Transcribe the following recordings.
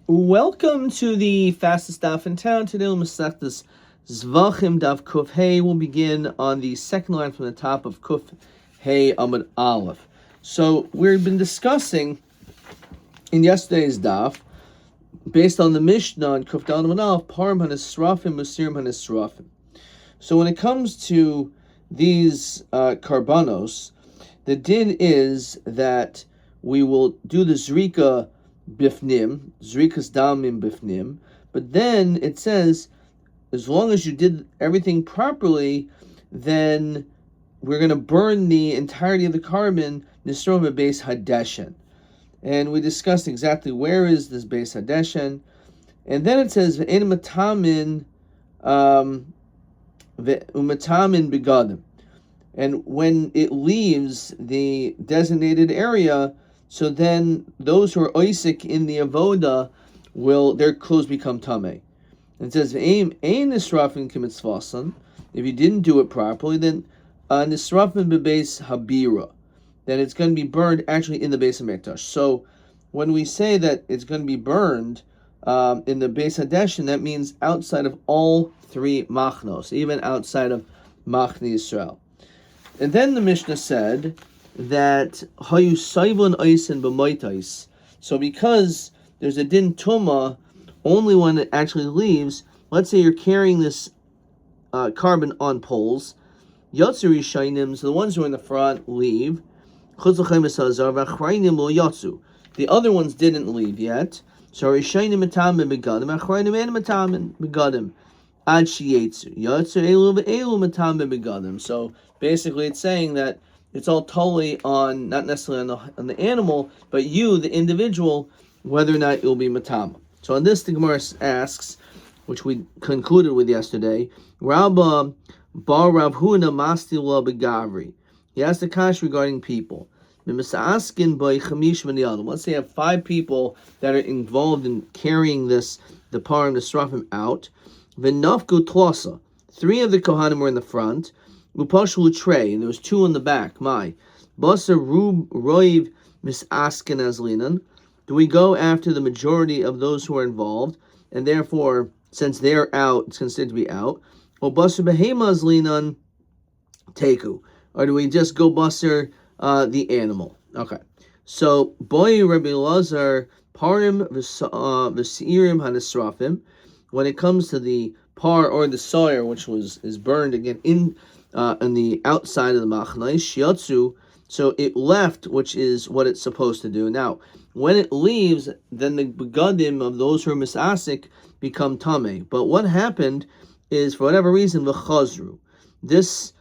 Welcome to the fastest daf in town. Today we'll start this Zevachim daf Kuf Hey. We'll begin on the second line from the top of Kuf Hey Amud Aleph. So we've been discussing in yesterday's daf, based on the Mishnah on Kuf Dal Amud Aleph, Parim Hanisrafim, Musirim Hanisrafim. So when it comes to these karbanos, the din is that we will do the zrika bifnim, zrikas damim bifnim, but then it says, as long as you did everything properly, then we're going to burn the entirety of the carbon, nisrova base hadeshen. And we discussed exactly where is this base hadeshen. And then it says, ve'en matamin begadim. And when it leaves the designated area, so then those who are oisik in the avoda their clothes become tameh. It says, "Ein nisrafin kimitzvasan." If you didn't do it properly, then nisrafin bebeis habira. Then it's going to be burned actually in the base of mikdash. So when we say that it's going to be burned in the base hadeshin, that means outside of all three machnos, even outside of Machne Yisrael. And then the Mishnah said that hayu saivon oisen b'moitais. So because there's a din tuma only when it actually leaves. Let's say you're carrying this carbon on poles. Yatsu rishainim, so the ones who are in the front leave. The other ones didn't leave yet. So rishainim matamin begadim, achrayim and matamin begadim. Ad shiyetsu yatsu elu ve'elu matamin begadim. So basically, it's saying that it's all totally on, not necessarily on the animal, but you, the individual, whether or not it will be matama. So on this, the Gemara asks, which we concluded with yesterday, Rabba bar Rav Huna mastila begavri. He asked the kash regarding people. Let's say you have 5 people that are involved in carrying the parim, the srafim out. V'nafku tlosa. 3 of the kohanim were in the front. Upashul tray, and there was 2 in the back. My Basa Rub Roiv Misaskin Aslinan. Do we go after the majority of those who are involved, and therefore, since they're out, it's considered to be out? Or Basa Behema Aslinan Teku. Or do we just go Basar the animal? Okay. So Boy Rabbi Lazar Parim V'Seirim Hanisrafim. When it comes to the par or the sawyer, which is burned again in the outside of the machnai, shiatsu, so it left, which is what it's supposed to do. Now, when it leaves, then the begadim of those who are misasik become tameh. But what happened is, for whatever reason, the chazru, this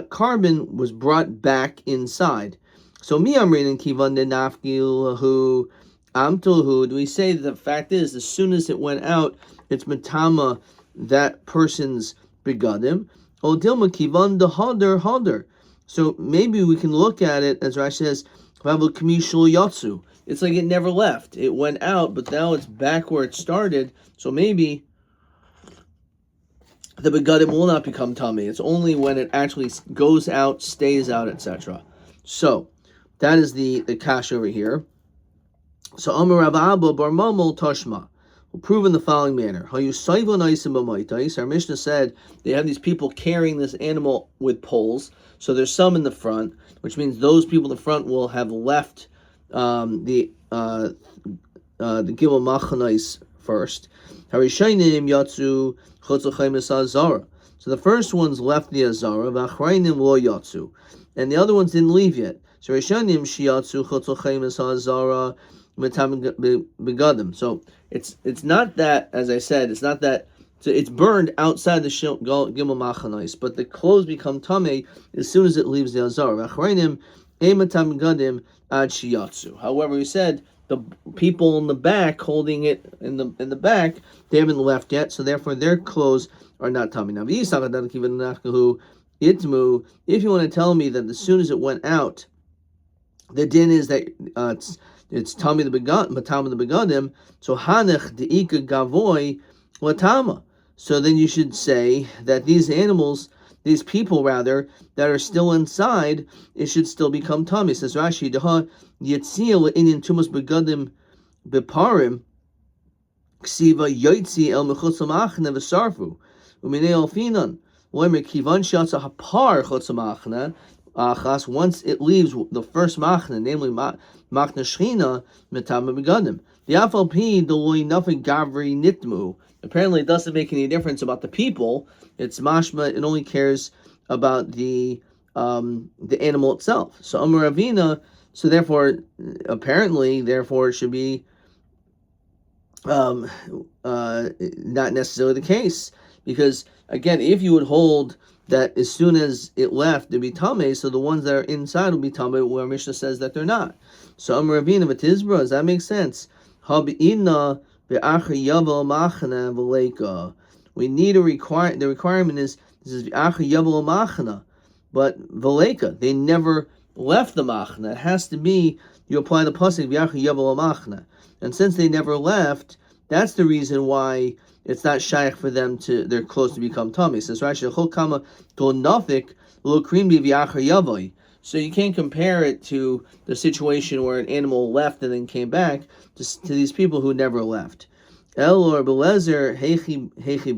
carbon was brought back inside. So mi amrin kivan de nafkilahu amtulhu. Do we say that the fact is, as soon as it went out, it's matama that person's begadim? So maybe we can look at it as Rashi says, it's like it never left. It went out, but now it's back where it started. So maybe the begadim will not become tummy. It's only when it actually goes out, stays out, etc. So that is the kash over here. So Amar Rav Abba bar Mamul Tashma. We'll prove in the following manner. Our Mishnah said they have these people carrying this animal with poles. So there's some in the front, which means those people in the front will have left the Gimel Machanais first. So the first ones left the Azara, and the other ones didn't leave yet. So so it's not that, as I said, it's not that. So it's burned outside the Gimel Machanais, but the clothes become tameh as soon as it leaves the Azar. However, we said the people in the back holding it in the back, they haven't left yet, so therefore their clothes are not tameh. Now, if you want to tell me that as soon as it went out, the din is that it's Tami the Begadim, so Hanech De'ika Gavoy Latama. So then you should say that these people that are still inside, it should still become Tami. Says Rashi, Deha Yetzia Le'inyan Tumas Begadim Beparim Ksiva yoitzi el mechutz machne v'sarfu u'minei alfinan loimer kivan shatza hapar chutz machne achas. Once it leaves the first machne, namely machne shchina, metama begadim. The afal pi deloi nothing gavri nitmu. Apparently, it doesn't make any difference about the people. It's mashma. It only cares about the animal itself. So Amar Ravina. So therefore, apparently, therefore, it should be not necessarily the case, because again, if you would hold that as soon as it left to be tameh, so the ones that are inside will be tameh, where Mishnah says that they're not. So Amar Ravina v'tizbra, does that make sense? Habi'ina v'achar yavel machna v'leika. We need a the requirement is this is v'achar yavel machna, but v'leika, they never left the machna. It has to be you apply the pasuk v'achar yavel machna. And since they never left, that's the reason why it's not shaykh for them they're close to become tummy. Says Rashi, Chol Kama Tol Nafik Lo Krim B'Yachar Yavoi. So you can't compare it to the situation where an animal left and then came back to these people who never left. El or Belezer Hechi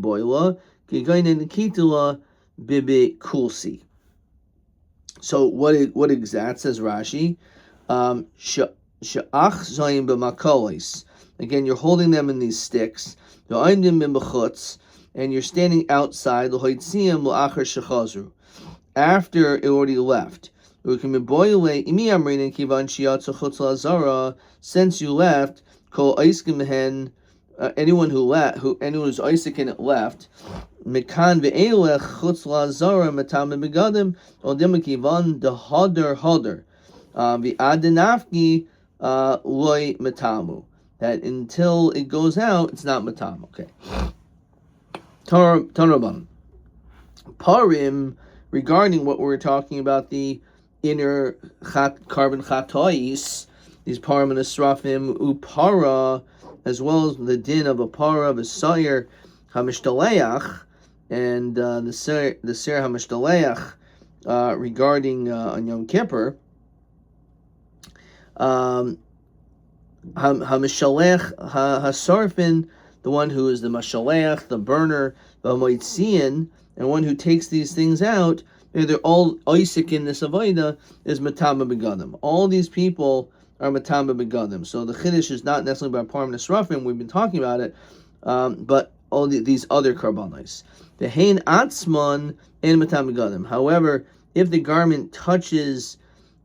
Boila Gigainen Kitula Bibi Kulsi. So what exact says Rashi? Again, you're holding them in these sticks. And you're standing outside after it already left. Since you left, anyone who's Isaac in it left. Mekan ve'elech chutz la'azara matam begadim odim kivan dehader hader v'adenafki loy matamu. That until it goes out, it's not matam. Okay. Tanrabam. Parim, regarding what we were talking about, the inner carbon chatois, these parim and esrafim upara, as well as the din of a para of a sayer hamishtaleach, and the ser hamishtaleach regarding on Yom Kippur. Hamishalech hasarfin, the one who is the mashalech, the burner, the moitzian, and one who takes these things out. They're all Isaac in this avodah is matama begadim. All these people are matama begadim. So the chiddush is not necessarily about parim nesrafim. We've been talking about it, but all these other karbanos. The hein atzman and matama begadim. However, if the garment touches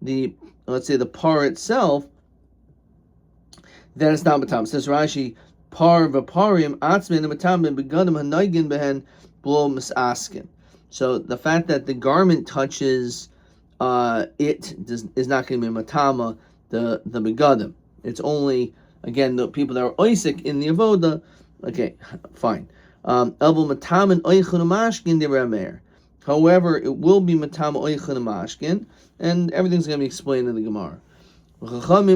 let's say the par itself, then it's not matam. Says Rashi, par v'parim atzmin and matam begadim hanaygin behen blo misaskin. So the fact that the garment touches is not going to be matama the begadim. It's only again the people that are Isaac in the avoda. Okay, fine. Elvel matam and oichun mashkin de rameir. However, it will be matam oichun mashkin, and everything's going to be explained in the Gemara. When it comes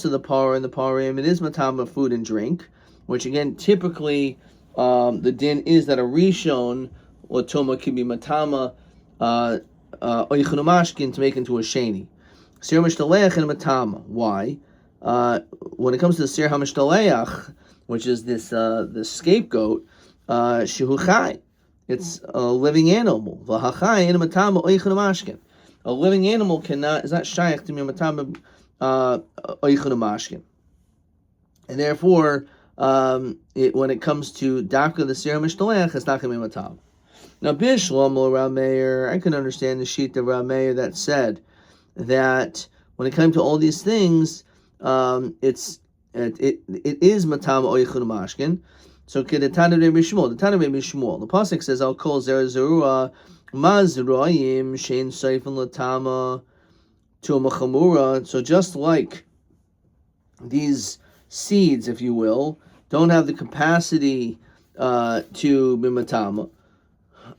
to the par and the parim, it is matama food and drink, which again typically the din is that a rishon or toma can be matama oichunamashkin to make into a sheni. Sir mishtaleach and matama. Why? When it comes to the sir hamishtaleach, which is this the scapegoat, shehuchai. It's a living animal. A living animal is not shaykh to me matama oichunamashkin. And therefore, when it comes to dafka the sir mishtaleach, it's not going to be matama. Now, Bishlam or Rameir, I can understand the sheet of Rameir that said that when it comes to all these things, it is matam oichun mashkin. So the Tana Rabbi Shmuel, the pasuk says, "I'll call zerazurua mazroyim shein seifin latama to a machamura." So just like these seeds, if you will, don't have the capacity to be matama.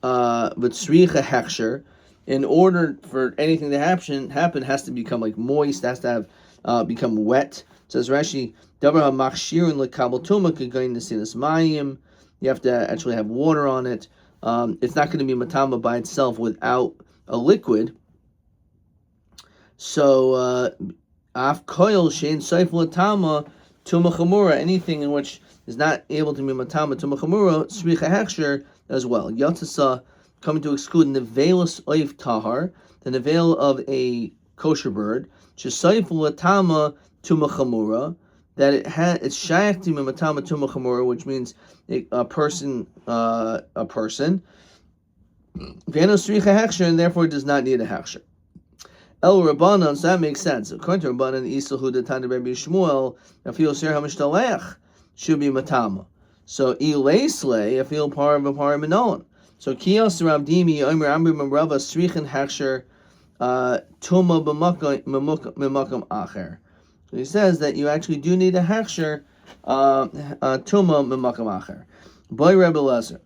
But tzricha hechsher, in order for anything to happen has to become like moist, has to have become wet. Says Rashi, davar hamachshirun lekabel tuma k'gayin nesilas mayim. You have to actually have water on it. It's not going to be matama by itself without a liquid. So Af koil shein seifel atama tuma chamura, anything in which is not able to be matama tuma chamura, sricha hechsher as well. Yatzasa coming to exclude nevelus oif tahar, the nevel of a kosher bird, sheseifel atama tuma chamura, that it's shaykh to matama tuma chamura, which means a person. V'eno sricha hechsher, and therefore it does not need a hechsher. El Rabbanan, so that makes sense. According to Rabbanan, Isahu Tana Rabbi Shmuel, Afil Ser HaMishtalech should be Matama. So Ilaisle, Afil Par of a Par Minon. So Kios Rabdimi, Omer Amrim Rava, Srichen Hechsher, Tuma B'makam Acher. So he says that you actually do need a Hechsher, Tuma B'makam Acher. Boy Rebbe Lezer.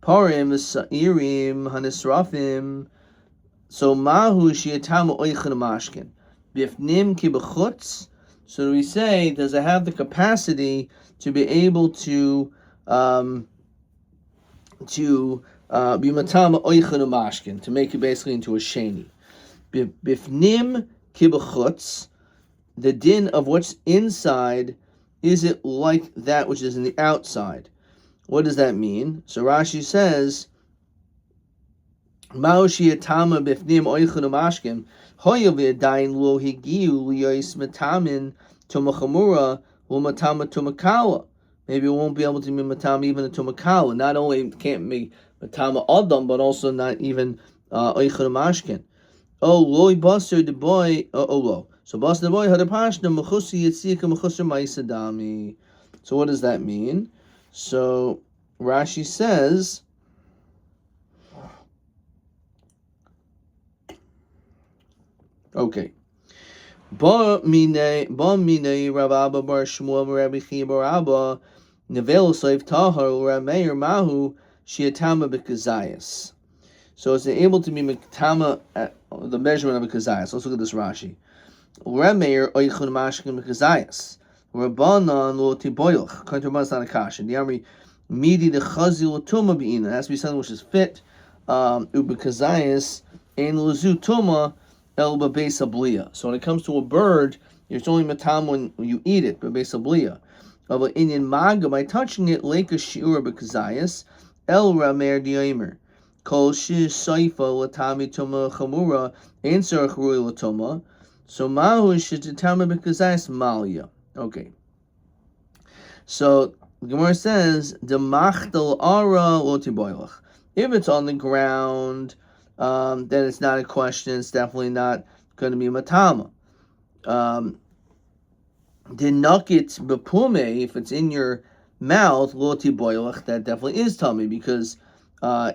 Parim, Sa'irim, Hanisrafim. So mahu shiatama oichin mashkin, bifnim ki b'chutz. So we say, does it have the capacity to be able to be matama oichin mashkin, to make it basically into a sheni? Bifnim ki b'chutz, the din of what's inside, is it like that which is in the outside? What does that mean? So Rashi says, Ma'oshi atama bifnim oichun umashkim hoyav yadayin lo higiu liyois matamin tomachamura lo matama tomakala. Maybe it won't be able to be matama even a tomakala. Not only can't be matama adam, but also not even oichun umashkin. Oh loy baser the boy lo. So baser the boy had a pashna mechusi yitzika mechusar maisadami. So what does that mean? So Rashi says, okay. Ba mine Rav Abba bar Shmuel Rabbi Chia bar Abba nevel seiv tahar Rameir mahu shiatama b'kazayas. So it's able to be matama at the measurement of a kazayas. Let's look at this Rashi. Rameir oichun mashkin b'kazayas. Rabbanan lo tiboyach. Kantorban's not a kasha. The army midi the chazil tuma beina. It has to be something which is fit. Ubekazayas ein luzu tuma. El b'beis abliya. So when it comes to a bird, it's only matam when you eat it, b'beis abliya. Of an Indian maga, by touching it, leka shiura b'kazayas, el ramer diamer. Kol shi saifa latami toma chamura, ein sarach rui latoma. So mahu shititama b'kazayas malya. Okay. So the Gemara says, demachtal ara lo tiboylach. If it's on the ground, then it's not a question. It's definitely not going to be matama. The nugget bepume, if it's in your mouth, loti boilach, that definitely is tummy because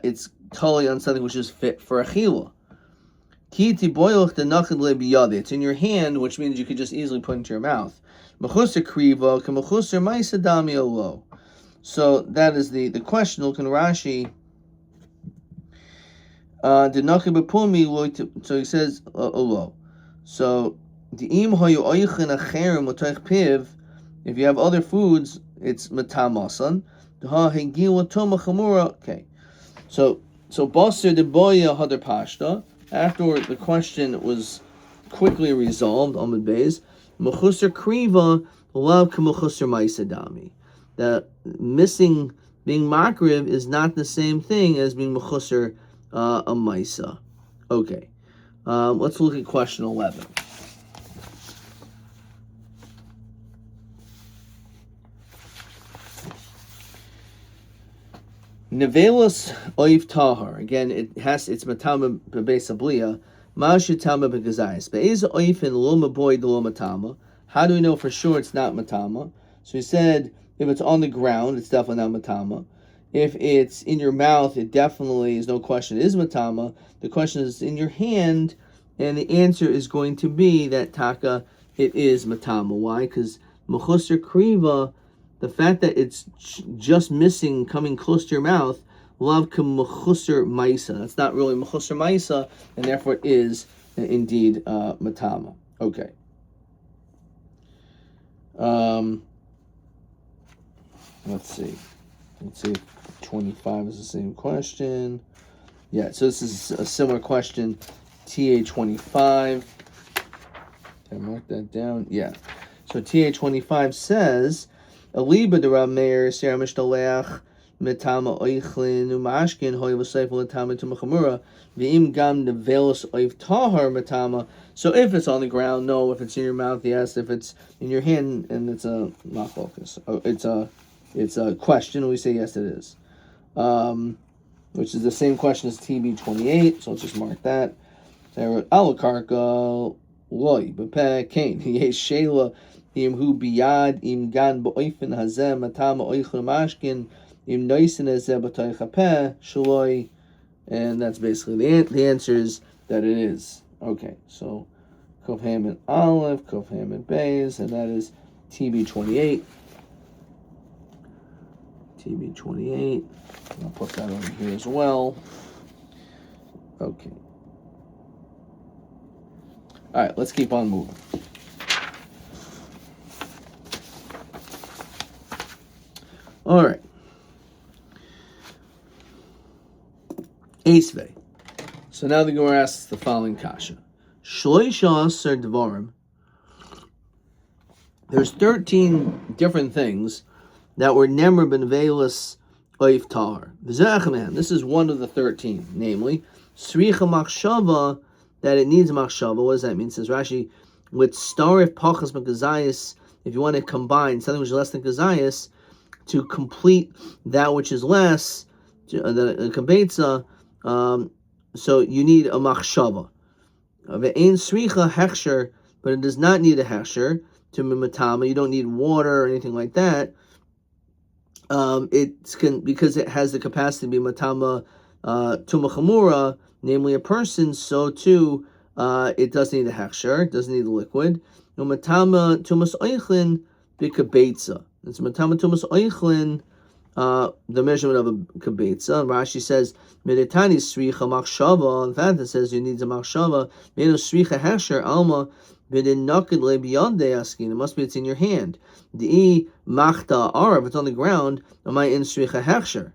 it's totally on something which is fit for achila. Kiti boilach the nugget lebiyade. It's in your hand, which means you could just easily put into your mouth. Mechusar kriva k'mechusar maisadami olo. So that is the question. Look in Rashi. So he says olo. So the im hayu oichin acherim l'toich piv. If you have other foods, it's matamasan. Ha hegil toma chamura. Okay. So baser de boya hadar pashta. After the question was quickly resolved, Amud Beis, mechusar kriva lav k'mechusar maisadami. The missing being makriv is not the same thing as being mechusar a maisa. Okay. Let's look at question 11. Nevelos oif tahar. Again, it's matama bebeis abliya. Ma'ashitama begazayis. Be'ez oif in lo maboy de lo matama. How do we know for sure it's not matama? So he said, if it's on the ground, it's definitely not matama. If it's in your mouth, it definitely is no question it is matama. The question is in your hand, and the answer is going to be that taka, it is matama. Why? Because mechusar kriva, the fact that it's just missing coming close to your mouth, lav mechusar maisa. That's not really mechusar maisa, and therefore it is indeed matama. Okay. Let's see if 25 is the same question. Yeah, so this is a similar question, TA 25. Did I mark that down? Yeah. So TA25 says, Aliba de Rab Meir Ser Mishtaleach Metama Oichlin Umashkin Hoy V'Seif L'Tama Tumachamura V'im Gam Nevelos Oif Tahar Metama. So if it's on the ground, no. If it's in your mouth, yes. If it's in your hand, and it's a not focus. It's a question. We say yes, it is. Which is the same question as TB28. So let's just mark that. So I wrote Alakarka Loy Bepeh Kain Yesh Shela Im Hu Biyad Im Gan Ba'oifen Hazem Matama Oichlin Mashkin Im Noisin Hazeh B'Toich Hapeh Shaloi. And that's basically the answer is that it is. Okay, so Kov Ham and Aleph, Kov Ham and Beis, and that is TB28. TB28. I'll put that over here as well. Okay. All right, let's keep on moving. All right. Esvei. So now the Gemara asks the following kasha. Shloisha Aser Dvarim. There's 13 different things that were Nemer ben Velis Oif Tahar. Zevachim. This is one of the 13, namely Sricha Machshava, that it needs Machshava. What does that mean? It says Rashi, with Starif Pachas Kazayas, if you want to combine something which is less than Kazayas to complete that which is less, the Kabetza, so you need a Machshava. Ve'ein Sricha Hechsher, but it does not need a Hechsher to Mimatama. You don't need water or anything like that. Because it has the capacity to be matama tumachamura, namely a person, so too it doesn't need a hechsher, it doesn't need a liquid. No matama tumas oichlin bikabetza. It's matama tumas oichlin, the measurement of a kabetza. Rashi says meditani sricha machshava. In fact, it says you need a machshava. Meno sricha hechsher alma. It must be it's in your hand. The machta ar, if it's on the ground, am I in sricha hechsher?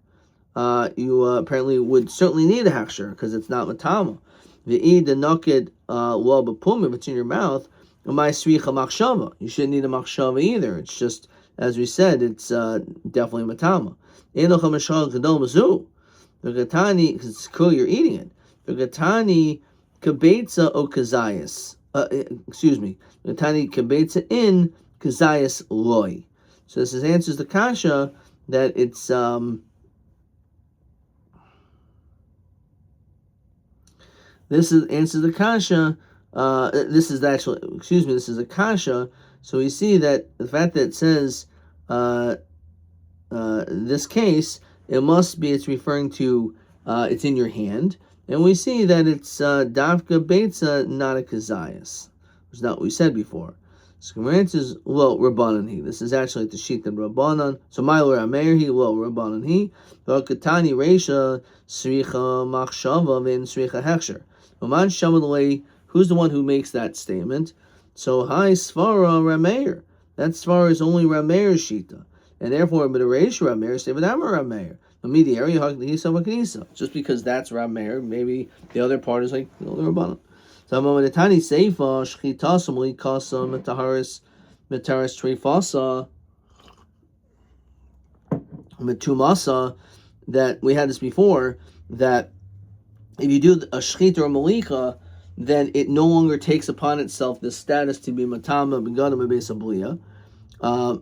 You apparently would certainly need a hechsher because it's not matama. The naked lo b'pum, if it's in your mouth, am I sricha machshava? You shouldn't need a machshava either. It's just, as we said, it's definitely matama. Because it's cool, you're eating it. V'gatani kabetza o kazayas. Tani kabetza in kazayas loy. So this answers the kasha that it's answers the kasha. This is a kasha. So we see that the fact that it says this case, it's referring to it's in your hand. And we see that it's Davka Beitza, not a Kazayas. Which is not what we said before. So the answer is, well, Rabbanan he. This is actually the sheet of Rabbanan. So Mailer Ameir he, well, Rabbanan he. Katani Reisha, Sricha Machshava, Vin Sricha Hechsher. Oman Shamalei, who's the one who makes that statement? So Hi Svara Rameir. That Svara is only Rameir's shita. And therefore, Midaresh Rameir, Sevadamar Rameir. Just because that's Rab Meir, maybe the other part is like the Rabbanan. So Mamadetani Seifa Shchitasam Likasa Metaharis Trifasa Metumasa, that we had this before, that if you do a Shchit or a Malika, then it no longer takes upon itself the status to be Matama Begadim Besabliya.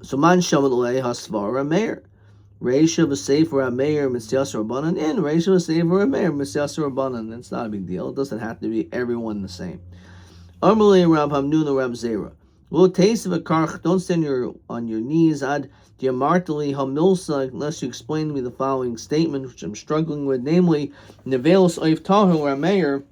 So Man Shamalei Hasvara Meir. Reisha v'sefer Rameir Misyas Rabbanan, and Reisha v'sefer Rameir Misyas Rabbanan. It's not a big deal. It doesn't have to be everyone the same. Amalei Rab Hamnuna Rab Zera. Lo taste of a karch. Don't stand on your knees. Ad diamartali hamilsa, unless you explain to me the following statement, which I'm struggling with, namely nevelos oif tahar Rameir,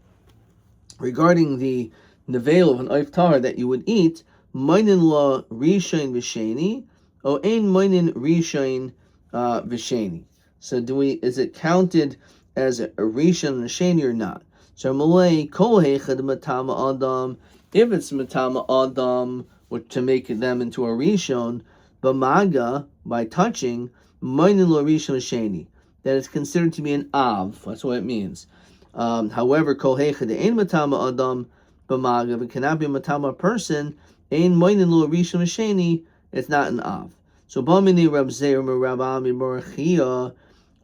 regarding the nevel of an oif tahar that you would eat. Meinin la rishain v'sheni, o ein meinin rishain Visheni. So is it counted as a Rishon and a Sheni or not? So Malay Kol Hechad Matama Adam, if it's Matama Adam, which to make them into a Rishon, Bamaga, by touching, Mainin Lo Rishon Sheni, that it's considered to be an Av. That's what it means. However, Kol Hechad Ein Matama Adam, b'magav. It cannot be a matama person. Ein moinin lo rishon v'sheni. It's not an av. So b'mini Rab Zeir Rab Ami Barachia.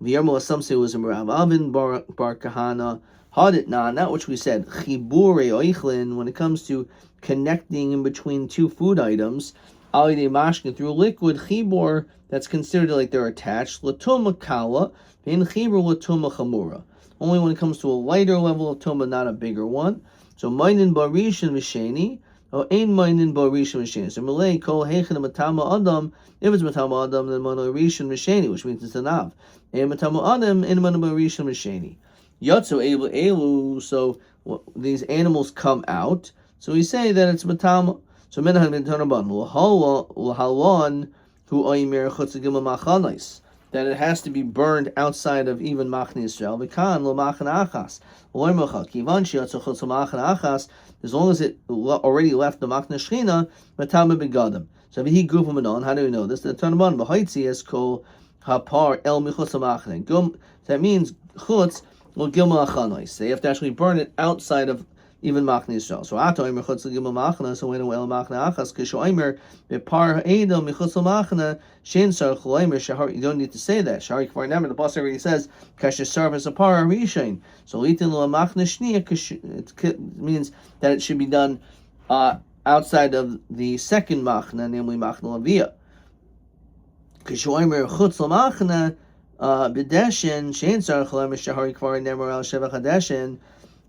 V'yermo, some say it was a Rav Avin Bar Kahana. Hadit na, not which we said, chibure oichlin, when it comes to connecting in between two food items, alide mashkin, through liquid, chibur, that's considered like they're attached, latuma kala, in chibur latuma chamura. Only when it comes to a lighter level of tuma, not a bigger one. So mainin barishin v'sheni, or ein mainin barishin v'sheni. So malay kol heichin matama adam, if it's matama adam, then mano rishon v'sheni, which means it's an av. And matama adam, in mano barishin v'sheni. Yatsu elu, so these animals come out. So we say that it's matama. So menachem ben tanaban l'halon hu oimer chutzagim machanais, that it has to be burned outside of even machne Yisrael. V'kan lo machne achas loimacha kivan sheyatzu chutz machne achas, as long as it already left the machne shchina, matama begadim. So he gufim anon. How do we know this? The tanaban b'haitzi es kol hapar el michutz machne. That means chutz. Well, gilma achanois. They have to actually burn it outside of even machne Yisrael. So ato imer chutz gilma machna. So when el machne achas kisho imer bepar edel michutz machna shein sar chloimer shahar. You don't need to say that. Shahar kvar never. The boss already says kasher sarvas apar rishain. So litin lo machne shniya. It means that it should be done outside of the second machna, namely machna lavia. Kisho imer chutz machna. B'deshin shein sar chalem shahari kvar nemer al shevach hadeshin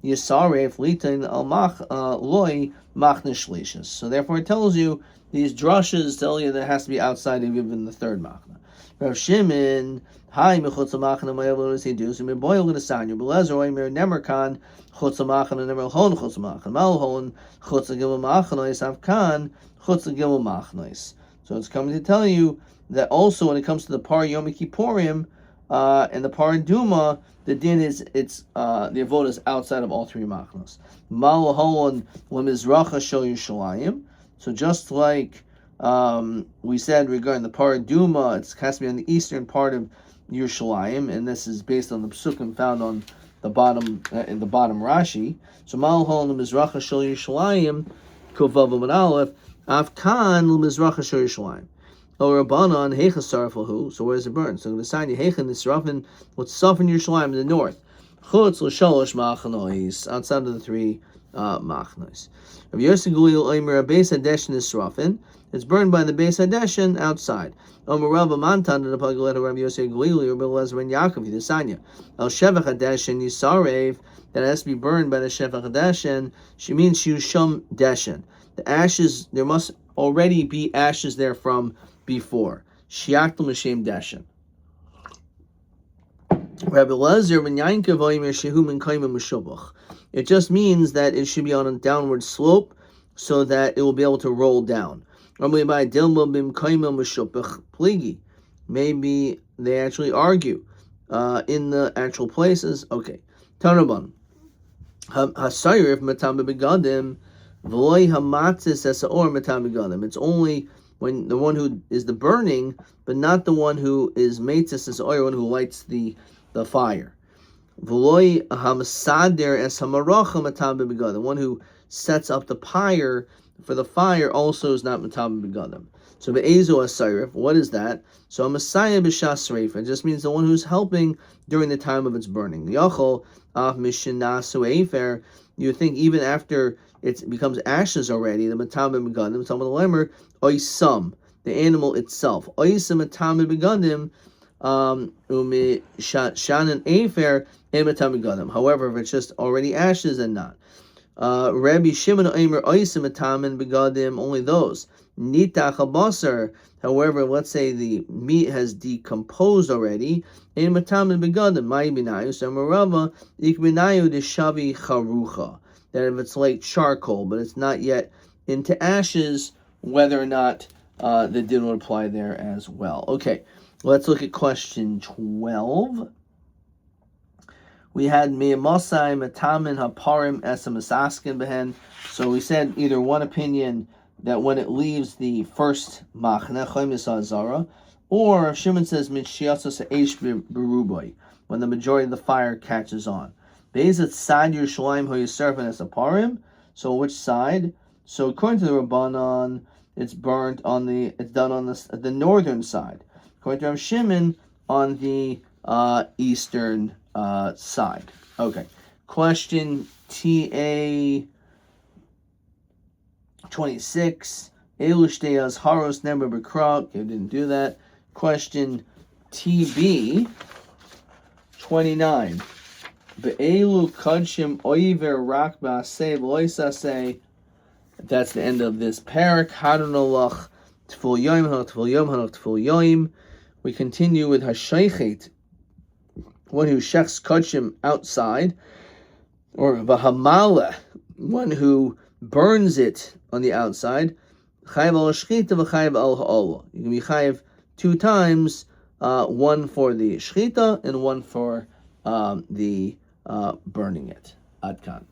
yisaref litin al mach loy machne shlishis. So therefore, it tells you these drushes tell you that it has to be outside of even the third machna. Rav Shimon hi mechutz machna ma'avlo nisidus and boil l'nesanyu b'lezer oimer nemer kan chutz machna nemer hon chutz machna malhon chutz gimel machnois avkan chutz gimel machnois. So it's coming to tell you that also when it comes to the par Yomi Kippurim, and the Paraduma, the din is the avodah is outside of all three machnos. Malahon lemizracha shel Yerushalayim. So just like we said regarding the Paraduma, it has to be on the eastern part of Yerushalayim, and this is based on the psukim found on the bottom in the bottom Rashi. So malahon lemizracha shel Yerushalayim, kovav and aleph avkan lemizracha shel Yerushalayim. Or Rabbanan heichas sarfahu. So where does it burn? So the sign heichen nisrafin what's soften Yerushalayim in the north. Chutz l'shalosh machanois, outside of the three machanois. Rabbi Yosef Gulil oimer beis hadeshin nisrafin. It's burned by the beis hadeshin outside. Omer Rabba Mantan the Pagalet Rabbi Yosef Gulil Rabbi Lezer ben Yaakov Yidasanya. El shevach hadeshin yisarev, that has to be burned by the shevach hadeshin. She means yusham deshin. The ashes, there must already be ashes there from before. Shiaktum Hashem Dashan. Rabbi Lezer ben Yankov oimer shehu min kaima meshubach. It just means that it should be on a downward slope so that it will be able to roll down. Maybe they actually argue in the actual places. Okay. Tanaban. Hasayriv matam begadim v'loy hamatzis esaor matam begadim. It's only when the one who is the burning, but not the one who is meitzis as oil, one who lights the fire. V'loy hamasader es hamaracha matam begadim. The one who sets up the pyre for the fire also is not matam begadim. So be'ezo asayif, what is that? So a messiah b'shas reifa, it just means the one who's helping during the time of its burning. Yachol af mishinasu eifer. You think even after it becomes ashes already, the matam begadim, some of the lemer oisam, the animal itself. Oisam matam begadim shanan eifer and matam begadim. However, if it's just already ashes and not. Rabbi Shimon oimer oisam matam begadim, only those. Nitach habasar. However, let's say the meat has decomposed already. In matam begadim, mai binayu samarava ikbinayu deshavi charucha. That if it's like charcoal, but it's not yet into ashes, whether or not the din would apply there as well. Okay, let's look at question 12. We had me'amasai matamin haparim esamasaskin behen. So we said either one opinion that when it leaves the first machne chomis azara, or Shimon says mitziyasas eish beruboy, when the majority of the fire catches on. Be'ezat sad Yerushalayim hoyisarfin esaparim. So which side? So according to the Rabbanan, it's done on the northern side. According to Rav Shimon, on the eastern side. Okay. Question TA 26. Elu shtei haros never b'kra. Okay, didn't do that. Question TB 29. Be'elu kadshim oiver rak ba'aseh v'loisaseh. That's the end of this parak. Hadonolach tful yoim hanok tful yom hanok tful yoim. We continue with hashaykhet, one who shechs kadshim outside, or v'hamala, one who burns it on the outside. Chayav al shchita v'chayav al ha'olah. You can be chayav 2 times, one for the shchita and one for the burning it. Ad kan.